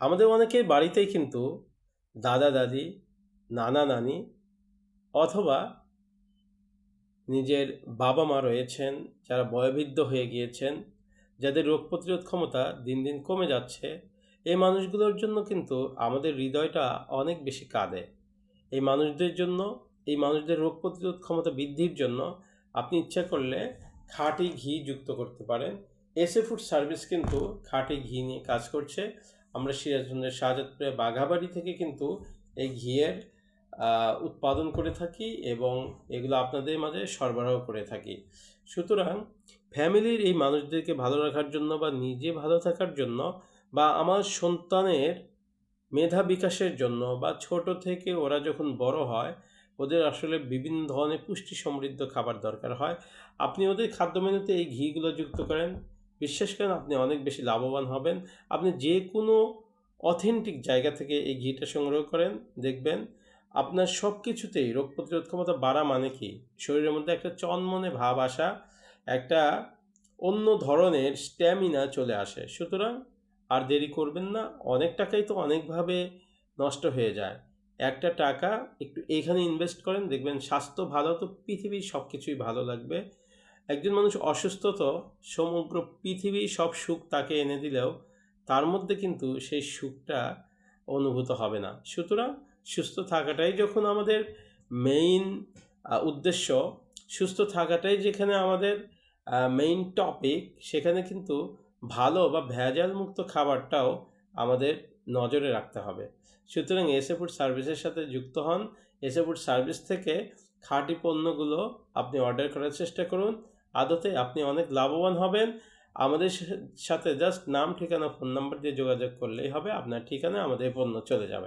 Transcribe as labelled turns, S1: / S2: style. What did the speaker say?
S1: আমাদের অনেকের বাড়িতেই কিন্তু দাদা দাদি, নানা নানি অথবা নিজের বাবা মা রয়েছেন যারা বয়োবৃদ্ধ হয়ে গিয়েছেন, যাদের রোগ প্রতিরোধ ক্ষমতা দিন দিন কমে যাচ্ছে। এই মানুষগুলোর জন্য কিন্তু আমাদের হৃদয়টা অনেক বেশি কাঁদে। এই মানুষদের জন্য, এই মানুষদের রোগ প্রতিরোধ ক্ষমতা বৃদ্ধির জন্য আপনি ইচ্ছা করলে খাঁটি ঘি যুক্ত করতে পারেন। এসএ ফুড সার্ভিস কিন্তু খাঁটি ঘি নিয়ে কাজ করছে। আমরা সিরাজগঞ্জের শাহজাদপুরে বাঘাবাড়ি থেকে কিন্তু এই ঘিয়ের উৎপাদন করে থাকি এবং এগুলো আপনাদের মাঝে সরবরাহ করে থাকি। সুতরাং ফ্যামিলির এই মানুষদেরকে ভালো রাখার জন্য বা নিজে ভালো থাকার জন্য বা আমার সন্তানের মেধা বিকাশের জন্য বা ছোট থেকে ওরা যখন বড় হয় ওদের আসলে বিভিন্ন ধরনের পুষ্টি সমৃদ্ধ খাবার দরকার হয়। আপনি ওদের খাদ্য মেনুতে এই ঘিগুলো যুক্ত করেন, বিশ্বাস করেন আপনি অনেক বেশি লাভবান হবেন। আপনি যে কোনো অথেন্টিক জায়গা থেকে এই ঘিটা সংগ্রহ করেন, দেখবেন আপনার সব কিছুতেই রোগ প্রতিরোধ ক্ষমতা বাড়া মানে কি, শরীরের মধ্যে একটা চনমনে ভাব আসা, একটা অন্য ধরনের স্ট্যামিনা চলে আসে। সুতরাং আর দেরি করবেন না। অনেক টাকাই তো অনেকভাবে নষ্ট হয়ে যায়। একটা টাকা একটু এখানে ইনভেস্ট করেন, দেখবেন স্বাস্থ্য ভালো তো পৃথিবীর সব কিছুই ভালো লাগবে। একজন মানুষ অসুস্থ তো সমগ্র পৃথিবী সব সুখ তাকে এনে দিলেও তার মধ্যে কিন্তু সেই সুখটা অনুভূত হবে না। সুতরাং সুস্থ থাকাটাই যখন আমাদের মেইন উদ্দেশ্য, সুস্থ থাকাটাই যেখানে আমাদের মেইন টপিক, সেখানে কিন্তু ভালো বা ভেজালমুক্ত খাবারটাও আমাদের নজরে রাখতে হবে। সুতরাং এসএ ফুড সার্ভিসের সাথে যুক্ত হন। এসএ ফুড সার্ভিস থেকে খাঁটি পণ্যগুলো আপনি অর্ডার করার চেষ্টা করুন। আদতে আপনি অনেক লাভবান হবেন। আমাদের সাথে জাস্ট নাম, ঠিকানা, ফোন নাম্বার দিয়ে যোগাযোগ করলেই হবে। আপনার ঠিকানায় আমাদের পণ্য চলে যাবে।